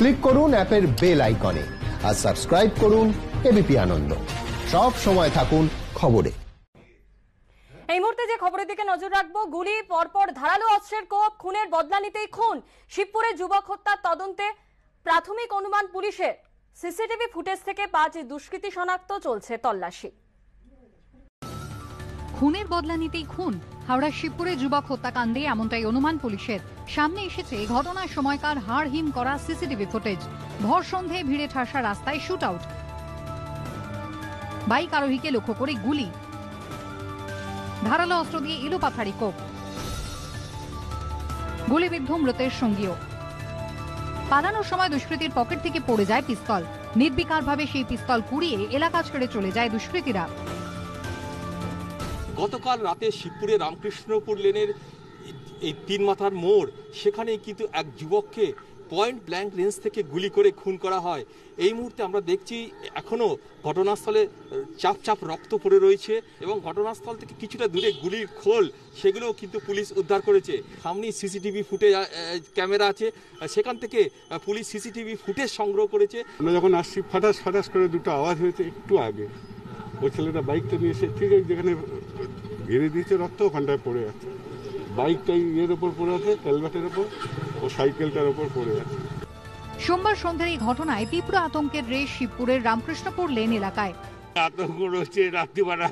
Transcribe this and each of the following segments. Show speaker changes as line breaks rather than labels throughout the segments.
Click করুন অ্যাপের bell আইকনে আর সাবস্ক্রাইব করুন এবিপি আনন্দ। সব সময় থাকুন খবরে।
এই মুহূর্তে যে খবরের দিকে নজর রাখবো, গুলি, পরপর ধারালো অস্ত্রের কোপ, খুনের বদলা নিতেই খুন। শিবপুরে যুবক হত্যার তদন্তে প্রাথমিক অনুমান পুলিশের। সিসিটিভি ফুটেজ থেকে 5 দুষ্কৃতী শনাক্ত, চলছে তল্লাশি।
খুনের বদলা নিতেই খুন। হাওড়ার শিবপুরে যুবক হত্যাকাণ্ডে এমনটাই অনুমান পুলিশের। সামনে এসেছে ঘটনার সময়কার হাড়হিম করা সিসিটিভি ফুটেজ। ভর সন্ধ্যায় ভিড়ে ঠাসা রাস্তায় শুট আউট, বাইক আরোহীকে লক্ষ্য করে গুলি, ধারালো অস্ত্র দিয়ে এলোপাথারি কোপ, গুলিবিদ্ধ মৃতের সঙ্গীও। পালানোর সময় দুষ্কৃতীর পকেট থেকে পড়ে যায় পিস্তল। নির্বিকারভাবে সেই পিস্তল কুড়িয়ে এলাকা ছেড়ে চলে যায় দুষ্কৃতীরা।
গতকাল রাতে শিবপুরে রামকৃষ্ণপুর লেনের এই 3 মাথার মোড়, সেখানে কিন্তু এক যুবককে পয়েন্ট ব্ল্যাঙ্ক রেঞ্জ থেকে গুলি করে খুন করা হয়। এই মুহূর্তে আমরা দেখছি এখনো ঘটনাস্থলে চাপ চাপ রক্ত পড়ে রয়েছে এবং ঘটনাস্থল থেকে কিছুটা দূরে গুলির খোল, সেগুলোও কিন্তু পুলিশ উদ্ধার করেছে। সামনে সিসিটিভি ফুটেজ ক্যামেরা আছে, সেখান থেকে পুলিশ সিসিটিভি ফুটেজ সংগ্রহ করেছে।
আমরা যখন আসছি ফাটাস ফাটাস করে দুটো আওয়াজ হয়েছে একটু আগে। ওই ছেলেটা বাইকটা নিয়ে এসে ঠিক যেখানে ঘিরে দিয়েছে রক্ত, ওখানটায় পড়ে আছে। বাইকটাই ইয়ের ওপর পড়ে আছে, হেলমেটের ওপর, ও সাইকেলটার ওপর পড়ে আছে।
সোমবার সন্ধ্যার এই ঘটনায় তীব্র আতঙ্কের রেশ শিবপুরের রামকৃষ্ণপুর লেন এলাকায়।
আতঙ্ক রয়েছে রাত্রিবেলা,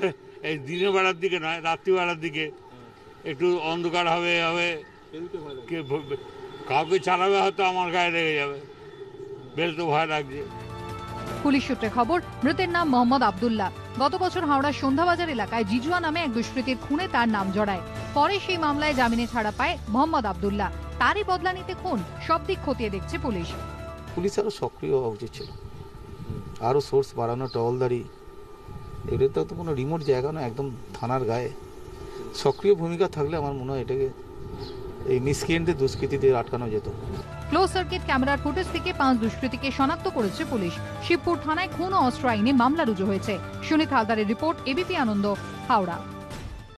এই দিনের বেলার দিকে নয়, রাত্রিবেলার দিকে একটু অন্ধকার হবে, কাউকে চালাবে হয়তো আমার গায়ে লেগে যাবে, বেশ তো ভয় লাগছে।
পুলিশ সূত্রে খবর, মৃতের নাম মোহাম্মদ আব্দুল্লাহ। গত বছর হাওড়ার সন্ধ্যাবাজার এলাকায় জিজুয়া নামে এক দুষ্কৃতীর খুনে তার নাম জড়ায়। পরে সেই মামলায় জামিনে ছাড়া পায় মোহাম্মদ আব্দুল্লাহ। তারই বদলা নিতে খুন। সব দিক খতিয়ে দেখছে পুলিশ।
পুলিশ আরো সক্রিয় হওয়া উচিত ছিল, আরো সোর্স বাড়ানো, টহলদারি। এগুলো তো কোনো রিমোট জায়গা না, একদম থানার গায়ে। সক্রিয় ভূমিকা থাকলে আমার মনে হয় এটাকে এই নিষ্ক্রিয়দের দুষ্কৃতীদের আটকানো যেত।
ক্লোজ সার্কিট ক্যামেরার ফুটেজ থেকে 5 দুষ্কৃতীকে শনাক্ত করেছে পুলিশ। শিবপুর থানায় খুন ও অস্ত্র আইনে মামলা রুজু হয়েছে। সুনীত হালদারের রিপোর্ট, এবিপি আনন্দ, হাওড়া।